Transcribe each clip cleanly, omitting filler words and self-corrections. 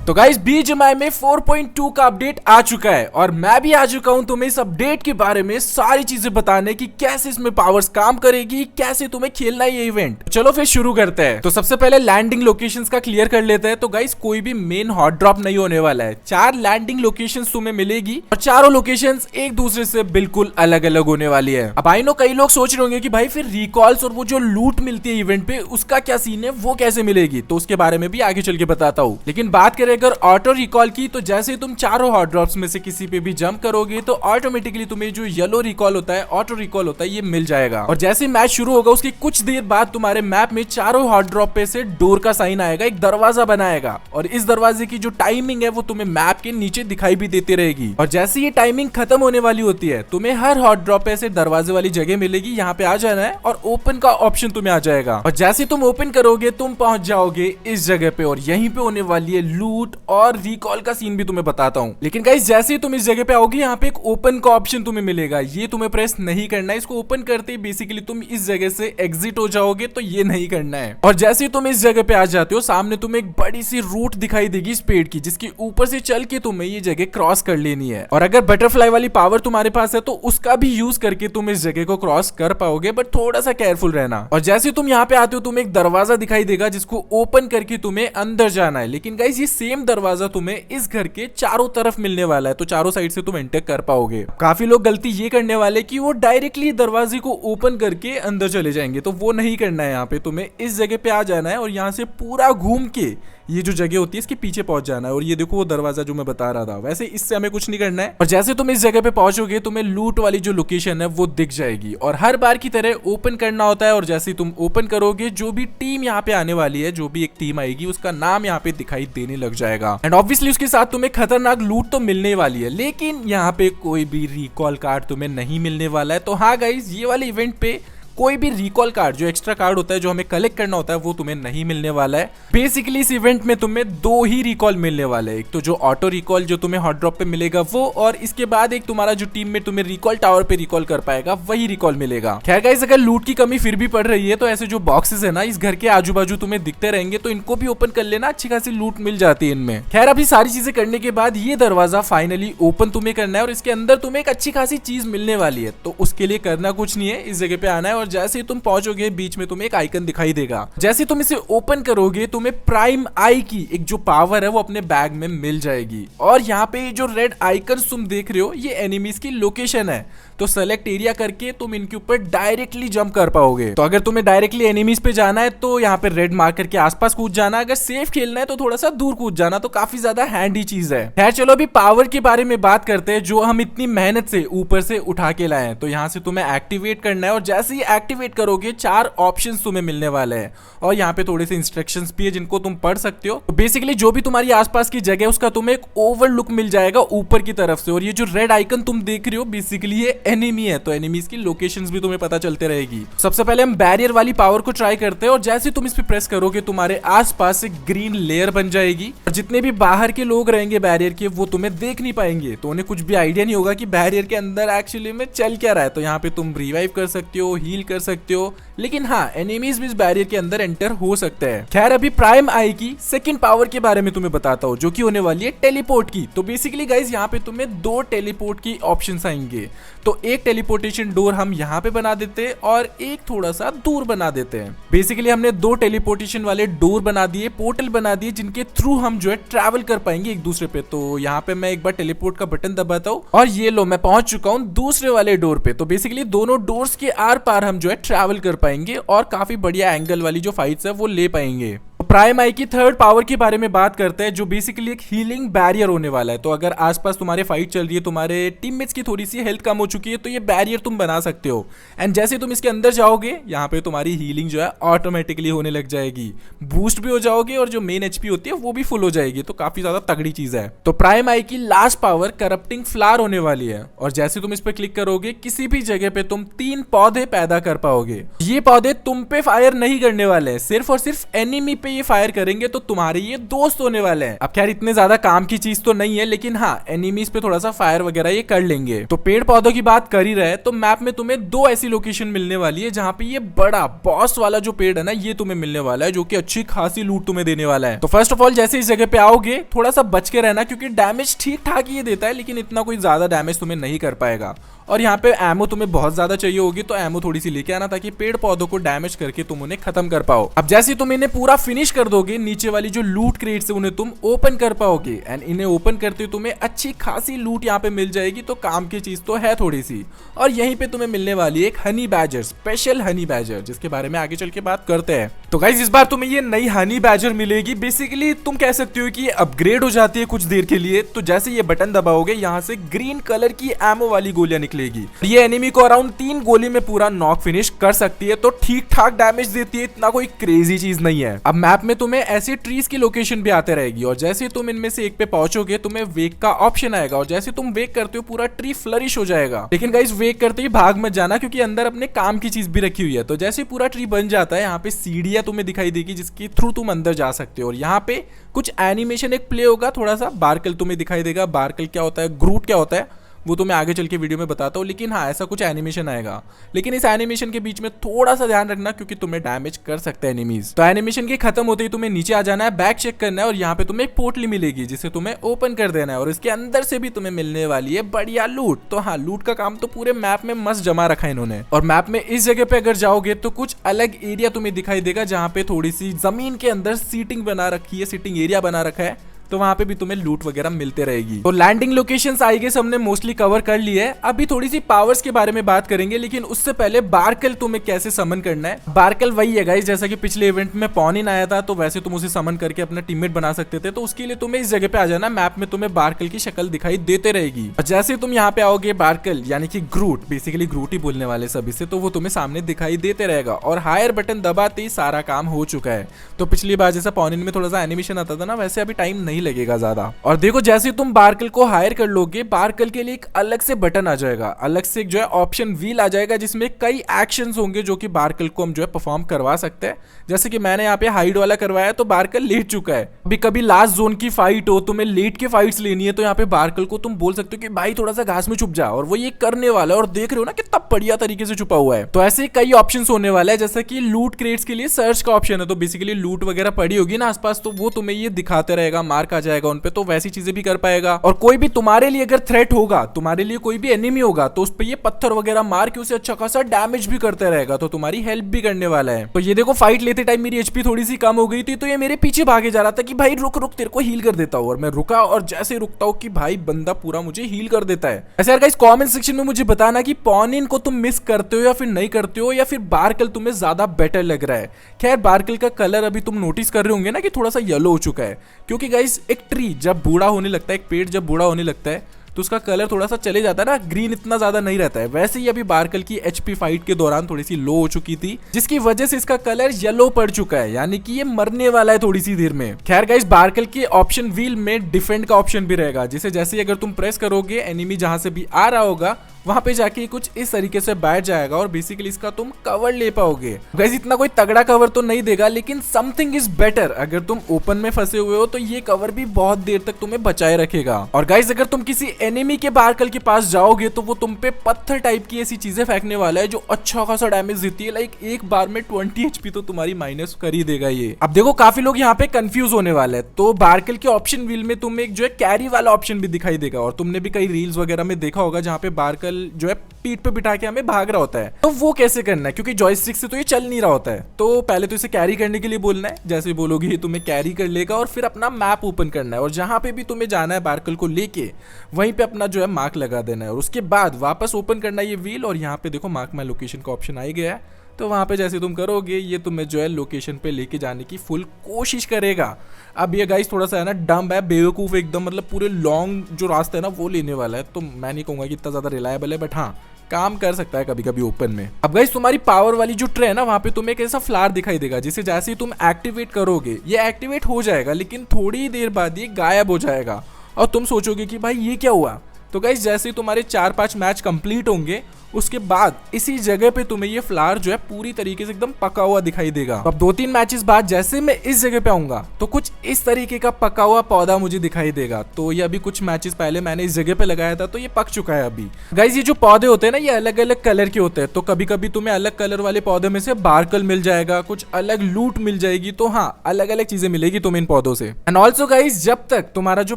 तो guys BGMI में 4.2 का अपडेट आ चुका है और मैं भी आ चुका हूं तुम्हें इस अपडेट के बारे में सारी चीजें बताने की कैसे इसमें पावर्स काम करेगी, कैसे तुम्हें खेलना है ये इवेंट। चलो फिर शुरू करते हैं। तो सबसे पहले लैंडिंग लोकेशंस का क्लियर कर लेते हैं। तो गाइस कोई भी मेन हॉट ड्रॉप नहीं होने वाला है। 4 लैंडिंग लोकेशंस तुम्हें मिलेगी और चारों लोकेशंस एक दूसरे से बिल्कुल अलग अलग होने वाली है। अब आई नो कई लोग सोच रहे होंगे कि भाई फिर रिकॉल्स और वो जो लूट मिलती है इवेंट पे उसका क्या सीन है, वो कैसे मिलेगी, तो उसके बारे में भी आगे चल के बताता हूँ। लेकिन बात करें अगर ऑटो रिकॉल की, तो जैसे तुम चारों हॉट ड्रॉप्स में से किसी पे भी जंप करोगे तो ऑटोमेटिकली तुम्हें जो येलो रिकॉल होता है, ऑटो रिकॉल होता है, ये मिल जाएगा। और जैसे मैच शुरू होगा उसकी कुछ देर बाद तुम्हारे मैप में चारों हॉट ड्रॉप पे से डोर का साइन आएगा, एक दरवाजा बनाएगा और इस दरवाजे की जो टाइमिंग है वो तुम्हें मैप के नीचे दिखाई भी देती रहेगी। और जैसे ये टाइमिंग खत्म होने वाली होती है तुम्हें हर हॉट ड्रॉप पे से दरवाजे वाली जगह मिलेगी, यहाँ पे आ जाना है और ओपन का ऑप्शन तुम्हें आ जाएगा। और जैसे तुम ओपन करोगे तुम पहुंच जाओगे इस जगह पे और यहीं पे होने वाली है लूट और रिकॉल का सीन भी तुम्हें बताता हूँ। लेकिन गाइस जैसे ही तुम इस जगह पे आओगे यहाँ पे एक ओपन का ऑप्शन तुम्हें मिलेगा, ये तुम्हें प्रेस नहीं करना है। इसको ओपन करते ही बेसिकली तुम इस जगह से एग्जिट हो जाओगे, तो ये नहीं करना है। और जैसे ही तुम इस जगह पे आ जाते हो सामने तुम्हें एक बड़ी सी रूट दिखाई देगी इस पेड़ की, जिसके ऊपर से चल के तुम्हें ये जगह क्रॉस कर लेनी है। और अगर बटरफ्लाई वाली पावर तुम्हारे पास है तो उसका भी यूज करके तुम इस जगह को क्रॉस कर पाओगे, बट थोड़ा सा केयरफुल रहना। और जैसे तुम यहाँ पे आते हो तुम्हें एक दरवाजा दिखाई देगा जिसको ओपन करके तुम्हें अंदर जाना है। लेकिन गाइस ये सेम दरवाजा तुम्हें इस घर के चारों तरफ मिलने वाला है, तो चारों साइड से तुम एंटर कर पाओगे। काफी लोग गलती ये करने वाले कि वो डायरेक्टली दरवाजे को ओपन करके अंदर चले जाएंगे, तो वो नहीं करना है। यहाँ पे तुम्हें इस जगह पे आ जाना है और यहाँ से पूरा घूम के ये जो जगह होती है इसके पीछे पहुंच जाना है। और ये देखो वो दरवाजा जो मैं बता रहा था, वैसे इससे हमें कुछ नहीं करना है। और जैसे तुम इस जगह पे पहुंचोगे तुम्हें लूट वाली जो लोकेशन है वो दिख जाएगी और हर बार की तरह ओपन करना होता है। और जैसे तुम ओपन करोगे जो भी टीम यहाँ पे आने वाली है, जो भी एक टीम आएगी उसका नाम यहाँ पे दिखाई देने लग जाएगा। एंड ऑब्वियसली उसके साथ तुम्हें खतरनाक लूट तो मिलने वाली है, लेकिन यहाँ पे कोई भी रिकॉल कार्ड तुम्हें नहीं मिलने वाला है। तो हाँ गाइज ये वाले इवेंट पे कोई भी रिकॉल कार्ड, जो एक्स्ट्रा कार्ड होता है जो हमें कलेक्ट करना होता है, वो तुम्हें नहीं मिलने वाला है। बेसिकली इस इवेंट में तुम्हें 2 ही रिकॉल मिलने वाले हैं, एक तो जो ऑटो रिकॉल जो तुम्हें हॉट ड्रॉप पे मिलेगा वो, और इसके बाद एक तुम्हारा जो टीम में तुम्हें रिकॉल टावर पे रिकॉल कर पाएगा वही रिकॉल मिलेगा। खैर गाइस अगर लूट की कमी फिर भी पड़ रही है तो ऐसे जो बॉक्सेस है ना इस घर के आजू बाजू तुम्हें दिखते रहेंगे, तो इनको भी ओपन कर लेना, अच्छी खासी लूट मिल जाती है इनमें। खैर अभी सारी चीजें करने के बाद ये दरवाजा फाइनली ओपन तुम्हें करना है और इसके अंदर तुम्हें एक अच्छी खासी चीज मिलने वाली है। तो उसके लिए करना कुछ नहीं है, इस जगह पे आना है और जैसे ही तुम पहुंचोगे बीच में तुम्हें एक आइकन दिखाई देगा। जैसे तुम इसे ओपन करोगे तुम्हें प्राइम आई की एक जो पावर है वो अपने बैग में मिल जाएगी। और यहाँ पे जो रेड आइकन तुम देख रहे हो ये एनिमीज की लोकेशन है, तो सेलेक्ट एरिया करके तुम इनके ऊपर डायरेक्टली जंप कर पाओगे। तो अगर तुम्हें डायरेक्टली एनिमीज पे जाना है तो यहाँ पे रेड मार्कर के आसपास कूद जाना, अगर सेफ खेलना है तो थोड़ा सा दूर कूद जाना, तो काफी ज्यादा हैंडी चीज है। खैर चलो अभी पावर के बारे में बात करते हैं जो हम इतनी मेहनत से ऊपर से उठा के लाए हैं। तो यहाँ से तुम्हें एक्टिवेट करना है और जैसे ही एक्टिवेट करोगे 4 ऑप्शंस तुम्हें मिलने वाले हैं और यहाँ पे थोड़े से इंस्ट्रक्शंस भी है जिनको तुम पढ़ सकते हो। तो बेसिकली जो भी तुम्हारी आसपास की जगह है उसका तुम्हें एक ओवरलुक मिल जाएगा ऊपर की तरफ से। और ये जो रेड आइकन तुम देख रहे हो बेसिकली ये एनिमी है, तो एनिमीज की लोकेशंस भी तुम्हें पता चलते रहेगी। सबसे पहले हम बैरियर वाली पावर को ट्राई करते हैं और जैसे तुम इस पे प्रेस करोगे तुम्हारे आसपास एक ग्रीन लेयर बन जाएगी और जितने भी बाहर के लोग रहेंगे बैरियर के वो तुम्हें देख नहीं पाएंगे, तो उन्हें कुछ भी आइडिया नहीं होगा कि बैरियर के अंदर एक्चुअली में चल क्या रहा है। तो यहाँ पे तुम रिवाइव कर सकते हो, हील कर सकते हो, लेकिन हाँ एनिमीज भी इस बैरियर के अंदर एंटर हो सकते हैं। खैर अभी प्राइम आई की सेकंड पावर के बारे में तुम्हें बताता हूँ जो कि होने वाली है टेलीपोर्ट की। तो बेसिकली गाइज यहाँ पे तुम्हें 2 टेलीपोर्ट की ऑप्शंस आएंगे, तो एक टेलीपोर्टेशन डोर हम यहाँ पे बना देते हैं और एक थोड़ा सा दूर बना देते हैं। बेसिकली हमने 2 टेलीपोर्टेशन वाले डोर बना दिए, पोर्टल बना दिए जिनके थ्रू हम जो है ट्रैवल कर पाएंगे एक दूसरे पे। तो यहाँ पे मैं एक बार टेलीपोर्ट का बटन दबाता हूँ और ये लो मैं पहुंच चुका हूँ दूसरे वाले डोर पे। तो बेसिकली दोनों डोर्स के आर पार हम जो है ट्रैवल कर पाएंगे और काफी बढ़िया एंगल वाली जो फाइट्स है वो ले पाएंगे। प्राइम आई की थर्ड पावर के बारे में बात करते हैं जो बेसिकली एक हीलिंग बैरियर होने वाला है। तो अगर आसपास तुम्हारे फाइट चल रही है, तुम्हारे टीममेट्स की थोड़ी सी हेल्थ कम हो चुकी है, तो ये बैरियर तुम बना सकते हो एंड जैसे तुम इसके अंदर जाओगे यहाँ पे तुम्हारी हीलिंग जो है ऑटोमेटिकली होने लग जाएगी, बूस्ट भी हो जाओगे और जो मेन एचपी होती है वो भी फुल हो जाएगी। तो काफी ज्यादा तगड़ी चीज है। तो प्राइम आई की लास्ट पावर करप्टिंग फ्लावर होने वाली है और जैसे तुम इस पर क्लिक करोगे किसी भी जगह पे तुम 3 पौधे पैदा कर पाओगे। ये पौधे तुम पे फायर नहीं करने वाले हैं, सिर्फ और सिर्फ एनिमी पे ये फायर करेंगे तो तुम्हारे ये दोस्त होने वाले हैं। अब खैर इतने ज्यादा काम की चीज तो नहीं है, लेकिन हाँ एनिमीज पे थोड़ा सा फायर वगैरह ये कर लेंगे। तो पेड़ पौधों की बात कर ही रहे तो मैप में तुम्हें दो ऐसी लोकेशन मिलने वाली है जहाँ पे ये बड़ा बॉस वाला जो पेड़ है ना ये तुम्हें मिलने वाला है, जो कि अच्छी खासी लूट तुम्हें देने वाला है। तो फर्स्ट ऑफ ऑल जैसे इस जगह पे आओगे थोड़ा सा बच के रहना, क्योंकि डैमेज ठीक ठाक ये देता है लेकिन इतना कोई ज्यादा डैमेज तुम्हें नहीं कर पाएगा। और यहाँ पे एमो तुम्हें बहुत ज्यादा चाहिए होगी, तो एमो थोड़ी सी लेके आना ताकि पेड़ पौधों को डैमेज करके तुम उन्हें खत्म कर पाओ। अब जैसे तुम इन्हें पूरा फिनिश कर दोगे, नीचे वाली जो लूट क्रेट्स है उन्हें तुम ओपन कर पाओगे एंड इन्हें ओपन करते तुम्हें अच्छी खासी लूट यहाँ पे मिल जाएगी। तो काम की चीज तो है थोड़ी सी। और यहीं पे तुम्हें मिलने वाली एक honey badger, special honey badger, जिसके बारे में आगे चल के बात करते हैं। तो गाइस इस बार तुम्हें ये नई हनी बैजर मिलेगी। बेसिकली तुम कह सकते हो कि ये अपग्रेड हो जाती है कुछ देर के लिए। तो जैसे ये बटन दबाओगे यहाँ से ग्रीन कलर की एमो वाली गोलियां निकलेगी। ये एनिमी को अराउंड 3 गोली में पूरा नॉक फिनिश कर सकती है, तो ठीक ठाक डैमेज देती है, इतना कोई क्रेजी चीज नहीं है। अब मैप में तुम्हें ऐसी ट्रीज की लोकेशन भी आते रहेगी और जैसे तुम इनमें से एक पे पहुंचोगे तुम्हें वेक का ऑप्शन आएगा और जैसे तुम वेक करते हो पूरा ट्री फ्लरिश हो जाएगा। लेकिन गाइस वेक करते ही भाग मत जाना, क्योंकि अंदर अपने काम की चीज भी रखी हुई है। तो जैसे पूरा ट्री बन जाता है यहाँ पे सीढ़ियां तुम्हें दिखाई देगी जिसके थ्रू तुम अंदर जा सकते हो। और यहाँ पे कुछ एनिमेशन एक प्ले होगा, थोड़ा सा बार्कल तुम्हें दिखाई देगा। बार्कल क्या होता है, ग्रूट क्या होता है वो तो मैं आगे चल के वीडियो में बताता हूँ, लेकिन हाँ ऐसा कुछ एनिमेशन आएगा। लेकिन इस एनिमेशन के बीच में थोड़ा सा ध्यान रखना क्योंकि तुम्हें डैमेज कर सकते हैं एनिमीज। तो एनिमेशन के खत्म होते ही तुम्हें नीचे आ जाना है, बैक चेक करना है और यहाँ पे तुम्हें एक पोटली मिलेगी जिसे तुम्हें ओपन कर देना है और इसके अंदर से भी तुम्हें मिलने वाली है बढ़िया लूट। तो हाँ लूट का काम तो पूरे मैप में मस्त जमा रखा है इन्होंने। और मैप में इस जगह पे अगर जाओगे तो कुछ अलग एरिया तुम्हें दिखाई देगा जहाँ पे थोड़ी सी जमीन के अंदर सीटिंग बना रखी है, सीटिंग एरिया बना रखा है, तो वहां पे भी तुम्हें लूट वगैरह मिलते रहेगी। तो लैंडिंग लोकेशंस आई गेस हमने मोस्टली कवर कर ली है। अभी थोड़ी सी पावर्स के बारे में बात करेंगे, लेकिन उससे पहले बार्कल तुम्हें कैसे समन करना है। बार्कल वही है गाइस, जैसा कि पिछले इवेंट में पॉनिन आया था तो वैसे तुम उसे समन करके अपना टीममेट बना सकते थे। तो उसके लिए तुम्हें इस जगह पे आ जाना, मैप में तुम्हें बार्कल की शक्ल दिखाई देते रहेगी। और जैसे तुम यहाँ पे आओगे बार्कल यानी कि ग्रूट, बेसिकली ग्रूट ही बोलने वाले सभी से, तो वो तुम्हें सामने दिखाई देते रहेगा। और हायर बटन दबाते ही सारा काम हो चुका है। तो पिछली बार जैसा पॉनिन में थोड़ा सा एनिमेशन आता था ना, वैसे अभी टाइम नहीं लगेगा ज्यादा। और देखो जैसे तुम बार्कल को हायर कर लोगे, बार्कल के लिए एक अलग से बटन आ जाएगा, अलग से एक जो है ऑप्शन व्हील आ जाएगा जिसमें कई एक्शंस होंगे जो कि बार्कल को हम जो है परफॉर्म करवा सकते हैं। जैसे कि मैंने यहाँ पे हाइड वाला करवाया तो बार्कल लेट चुका है। अभी कभी लास्ट जोन की फाइट हो, तुम्हें लेट के फाइट्स लेनी है, तो यहाँ पे बार्कल को तुम बोल सकते हो कि भाई थोड़ा सा घास में छुप जा, और वो ये करने वाला है। और देख रहे हो ना कितना बढ़िया तरीके से छुपा हुआ है। तो ऐसे कई ऑप्शन होने वाला है, जैसा कि लूट क्रेट्स के लिए सर्च का ऑप्शन है, तो बेसिकली लूट वगैरह पड़ी होगी ना आसपास, तो वो तुम्हें ये दिखाते रहेगा, मार्क आ जाएगा उनपे, तो वैसी चीजें भी कर पाएगा। और कोई भी तुम्हारे लिए अगर थ्रेट होगा, तुम्हारे लिए कोई भी एनिमी होगा, तो उस पे ये पत्थर वगैरह मार के उसे अच्छा खासा डैमेज भी करते रहेगा, तो तुम्हारी हेल्प भी करने वाला है। तो ये देखो फाइट लेते टाइम मेरी एचपी थोड़ी सी कम हो गई थी, तो ये मेरे पीछे भागे जा रहा था कि भाई रुक रुक तेरे को हील कर देता हूँ। और मैं रुका और जैसे रुकता हूँ कि भाई बंदा पूरा मुझे हील कर देता है। ऐसे यार गाइस कमेंट सेक्शन में मुझे बताना कि पॉनिन को तुम मिस करते हो या फिर नहीं करते हो, या फिर बार्कल तुम्हें ज्यादा बेटर लग रहा है। खैर बार्कल का कलर अभी तुम नोटिस कर रहे होंगे ना कि थोड़ा सा येलो हो चुका है, क्योंकि गाइस एक ट्री जब बूढ़ा होने लगता है, एक पेड़ जब बूढ़ा होने लगता है तो उसका कलर थोड़ा सा चले जाता है ना, ग्रीन इतना ज्यादा नहीं रहता है। वैसे ही अभी बार्कल की एचपी फाइट के दौरान थोड़ी सी लो हो चुकी थी, जिसकी वजह से इसका कलर येलो पड़ चुका है, यानी कि ये मरने वाला है थोड़ी सी देर में। खैर गाइस बार्कल के ऑप्शन व्हील में डिफेंड का ऑप्शन भी रहेगा, जिसे जैसे ही अगर तुम प्रेस करोगे एनिमी जहां से भी आ रहा होगा वहां पे जाके कुछ इस तरीके से बैठ जाएगा और बेसिकली इसका तुम कवर ले पाओगे। गाइस इतना कोई तगड़ा कवर तो नहीं देगा, लेकिन समथिंग इज बेटर। अगर तुम ओपन में फंसे हुए हो तो ये कवर भी बहुत देर तक तुम्हें बचाए रखेगा। और गाइस अगर तुम किसी एनिमी के बार्कल के पास जाओगे तो वो तुम पे पत्थर टाइप की ऐसी चीजें फेंकने वाला है जो अच्छा खासा डैमेज देती है। लाइक एक बार में 20 एचपी तो तुम्हारी माइनस कर ही देगा ये। अब देखो काफी लोग यहाँ पे कंफ्यूज होने वाले हैं, तो बार्कल के ऑप्शन व्हील में तुम्हें एक जो है कैरी वाला ऑप्शन भी दिखाई देगा। और तुमने भी कई रील्स वगैरह में देखा होगा जहाँ पे बार्कल जो है पीठ पे बिठा के हमें भाग रहा होता है। तो वो कैसे करना है, क्योंकि जॉयस्टिक से तो ये चल नहीं रहा होता है। तो पहले तो इसे कैरी करने के लिए बोलना है, जैसे बोलोगे ये तुम्हें कैरी कर लेगा और फिर अपना मैप ओपन करना है और जहां पे भी तुम्हें जाना है बार्कल को लेके वहीं पे अपना जो है मार्क लगा देना है और उसके बाद वापस ओपन करना है ये व्हील। और यहाँ पे देखो मार्क माय लोकेशन का ऑप्शन आ ही गया है, तो वहाँ पे जैसे तुम करोगे ये तुम्हें जो है लोकेशन पे लेके जाने की फुल कोशिश करेगा। अब ये गाइस थोड़ा सा है ना डम्ब है, बेवकूफ़ एकदम, मतलब पूरे लॉन्ग जो रास्ता है ना वो लेने वाला है। तो मैं नहीं कहूँगा कि इतना ज़्यादा रिलायबल है, बट हाँ काम कर सकता है कभी कभी ओपन में। अब गाइस तुम्हारी पावर वाली जो ट्रे है ना वहाँ पे तुम्हें एक ऐसा फ्लावर दिखाई देगा जिसे जैसे ही तुम एक्टिवेट करोगे ये एक्टिवेट हो जाएगा, लेकिन थोड़ी देर बाद ये गायब हो जाएगा और तुम सोचोगे कि भाई ये क्या हुआ। तो गाइस जैसे ही तुम्हारे 4-5 मैच कंप्लीट होंगे उसके बाद इसी जगह पे तुम्हें ये फ्लावर जो है पूरी तरीके से एकदम पका हुआ दिखाई देगा। अब 2-3 मैचेस बाद जैसे मैं इस जगह पे आऊंगा तो कुछ इस तरीके का पका हुआ पौधा मुझे दिखाई देगा। तो ये अभी कुछ मैचेस पहले मैंने इस जगह पे लगाया था, तो ये पक चुका है अभी। गाइस ये जो पौधे होते हैं ना, ये अलग अलग कलर के होते हैं, तो कभी कभी तुम्हें अलग कलर वाले पौधे में से बारकल मिल जाएगा, कुछ अलग लूट मिल जाएगी। तो हाँ, अलग अलग चीजें मिलेगी तुम्हें इन पौधों से। एंड ऑल्सो गाइस, जब तक तुम्हारा जो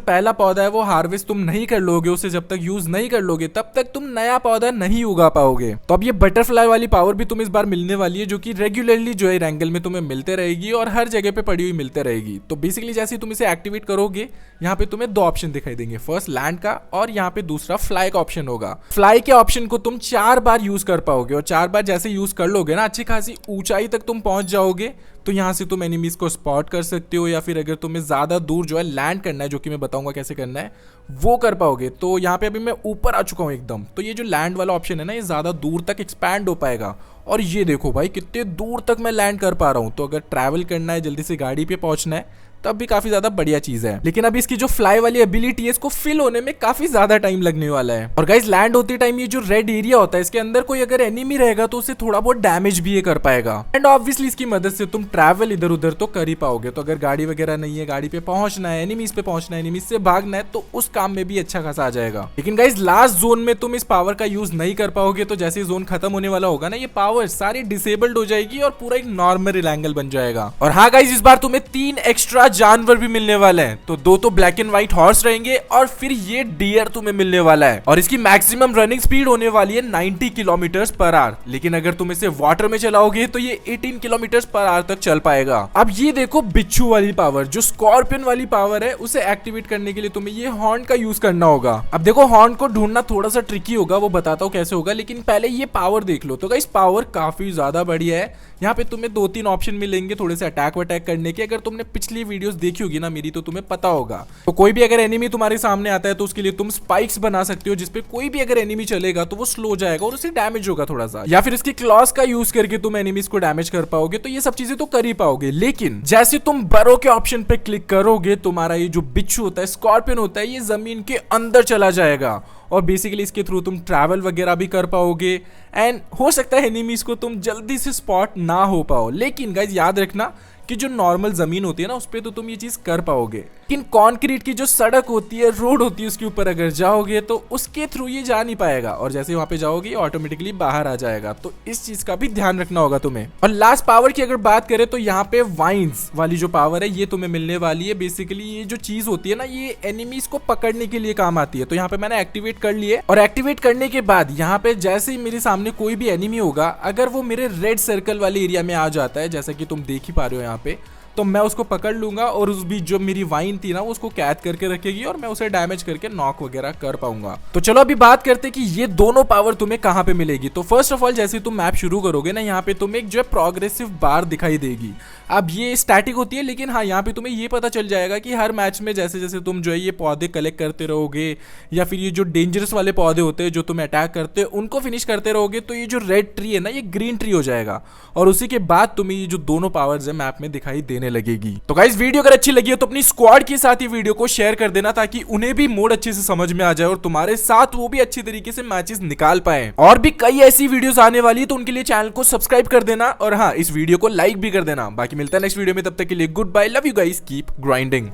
पहला पौधा है वो हार्वेस्ट तुम नहीं कर लोगे, उसे जब तक यूज नहीं कर लोगे, तब तक तुम नया पौधा नहीं उगा पाओगे। तो अब ये बटरफ्लाई वाली पावर भी तुम्हें इस बार मिलने वाली है, जो कि रेगुलरली जो है एंगल में तुम्हें मिलते रहेगी और हर जगह पे पड़ी हुई मिलते रहेगी। तो बेसिकली जैसे तुम इसे एक्टिवेट करोगे, यहाँ पे तुम्हें 2 ऑप्शन दिखाई देंगे, फर्स्ट लैंड का और यहाँ पे दूसरा फ्लाई का ऑप्शन होगा। फ्लाई के ऑप्शन को तुम 4 बार यूज कर पाओगे और 4 बार जैसे यूज कर लोगे ना, अच्छी खासी ऊंचाई तक तुम पहुंच जाओगे। तो यहाँ से तुम एनिमीज को स्पॉट कर सकते हो, या फिर अगर तुम्हें ज्यादा दूर जो है लैंड करना है, जो कि मैं बताऊंगा कैसे करना है, वो कर पाओगे। तो यहाँ पे अभी मैं ऊपर आ चुका हूँ एकदम। तो ये जो लैंड वाला ऑप्शन है ना, ये ज्यादा दूर तक एक्सपैंड हो पाएगा। और ये देखो भाई, कितने दूर तक मैं लैंड कर पा रहा हूँ। तो अगर ट्रैवल करना है, जल्दी से गाड़ी पे पहुंचना है, तब भी काफी ज्यादा बढ़िया चीज है। लेकिन अभी इसकी जो फ्लाई वाली एबिलिटी है, इसको फिल होने में काफी ज्यादा टाइम लगने वाला है। और गाइस लैंड होते टाइम ये जो रेड एरिया होता है, इसके अंदर कोई अगर एनिमी रहेगा तो उसे थोड़ा बहुत डैमेज भी ये कर पाएगा। एंड ऑब्वियसली इसकी मदद से तुम ट्रैवल इधर उधर तो कर ही पाओगे। तो अगर गाड़ी वगैरह नहीं है, गाड़ी पे पहुंचना है, एनिमीज पे पहुंचना है, एनिमीज से भागना है, तो उस काम में भी अच्छा खासा आ जाएगा। लेकिन गाइस लास्ट जोन में तुम इस पावर का यूज नहीं कर पाओगे। तो जैसे जोन खत्म होने वाला होगा ना, ये पावर सारी डिसेबल्ड हो जाएगी और पूरा एक नॉर्मल एंगल बन जाएगा। और हाँ गाइस, इस बार तुम्हें 3 एक्स्ट्रा जानवर भी मिलने वाले हैं। तो 2 तो ब्लैक एंड व्हाइट हॉर्स रहेंगे और फिर ये डियर तुम्हें मिलने वाला है। और इसकी मैक्सिमम रनिंग स्पीड होने वाली है 90 किलोमीटर पर आवर। लेकिन अगर तुम इसे वाटर में चलाओगे तो ये 18 किलोमीटर पर आवर तक चल पाएगा। अब ये देखो बिच्छू वाली पावर, जो स्कॉर्पियन वाली पावर है, उसे एक्टिवेट करने के लिए तुम्हें ये हॉर्न का यूज करना होगा। अब देखो हॉर्न को ढूंढना थोड़ा सा ट्रिकी होगा, वो बताता हूँ कैसे होगा, लेकिन पहले ये पावर देख लो। तो गाइस पावर काफी ज्यादा बढ़िया है। यहाँ पे तुम्हें 2-3 ऑप्शन मिलेंगे थोड़े से अटैक वटैक करने के। अगर तुमने पिछली वीडियोस देखी होगी ना मेरी, तो तुम्हें पता होगा। तो कोई भी अगर एनिमी तुम्हारे सामने आता है तो उसके लिए तुम स्पाइक्स बना सकते हो, जिसपे कोई भी अगर एनिमी चलेगा तो वो स्लो जाएगा और उसे डैमेज होगा थोड़ा सा। या फिर इसकी क्लॉस का यूज करके तुम एनिमीज को डैमेज कर पाओगे। तो ये सब चीजें तो कर ही पाओगे। लेकिन जैसे तुम बरो के ऑप्शन पे क्लिक करोगे, तुम्हारा ये जो बिच्छू होता है, स्कॉर्पियन होता है, ये जमीन के अंदर चला जाएगा और बेसिकली इसके थ्रू तुम ट्रैवल वगैरह भी कर पाओगे। एंड हो सकता है एनिमीज को तुम जल्दी से स्पॉट ना हो पाओ। लेकिन गाइस याद रखना कि जो नॉर्मल जमीन होती है ना, उस पे तो तुम ये चीज कर पाओगे। लेकिन कंक्रीट की जो सड़क होती है, रोड होती है, उसके ऊपर अगर जाओगे तो उसके थ्रू ये जा नहीं पाएगा और जैसे वहां पे जाओगे ऑटोमेटिकली बाहर आ जाएगा। तो इस चीज का भी ध्यान रखना होगा तुम्हें। और लास्ट पावर की अगर बात करें तो यहाँ पे वाइन्स वाली जो पावर है, ये तुम्हें मिलने वाली है। बेसिकली ये जो चीज होती है ना, ये एनिमीज को पकड़ने के लिए काम आती है। तो यहाँ पे मैंने एक्टिवेट कर ली है और एक्टिवेट करने के बाद यहाँ पे जैसे ही मेरे सामने कोई भी एनिमी होगा, अगर वो मेरे रेड सर्कल वाले एरिया में आ जाता है, जैसा कि तुम देख ही पा रहे हो यहाँ पे, तो मैं उसको पकड़ लूंगा और उस बीच जो मेरी वाइन थी ना, उसको कैद करके रखेगी और मैं उसे डैमेज करके नॉक वगैरह कर पाऊंगा। तो चलो अभी बात करते हैं कि ये दोनों पावर तुम्हें कहाँ पे मिलेगी। तो फर्स्ट ऑफ ऑल जैसे तुम मैप शुरू करोगे ना, यहाँ पे तुम्हें एक जो है प्रोग्रेसिव बार दिखाई देगी। अब ये स्टैटिक होती है, लेकिन हाँ यहाँ पे तुम्हें ये पता चल जाएगा कि हर मैच में जैसे जैसे तुम जो है ये पौधे कलेक्ट करते रहोगे, या फिर ये जो डेंजरस वाले पौधे होते हैं जो तुम्हें अटैक करते हैं, उनको फिनिश करते रहोगे, तो ये जो रेड ट्री है ना, ये ग्रीन ट्री हो जाएगा और उसी के बाद तुम्हें ये जो दोनों पावर्स है मैप में दिखाई देने लगेगी। तो गाइस वीडियो अगर अच्छी लगी हो तो अपनी स्क्वाड के साथ ये वीडियो को शेयर कर देना, ताकि उन्हें भी मोड अच्छे से समझ में आ जाए और तुम्हारे साथ वो भी अच्छी तरीके से मैचेस निकाल पाए। और भी कई ऐसी वीडियोस आने वाली है, तो उनके लिए चैनल को सब्सक्राइब कर देना और हाँ, इस वीडियो को लाइक भी कर देना। बाकी मिलता है नेक्स्ट वीडियो में, तब तक के लिए goodbye, love you guys, keep grinding.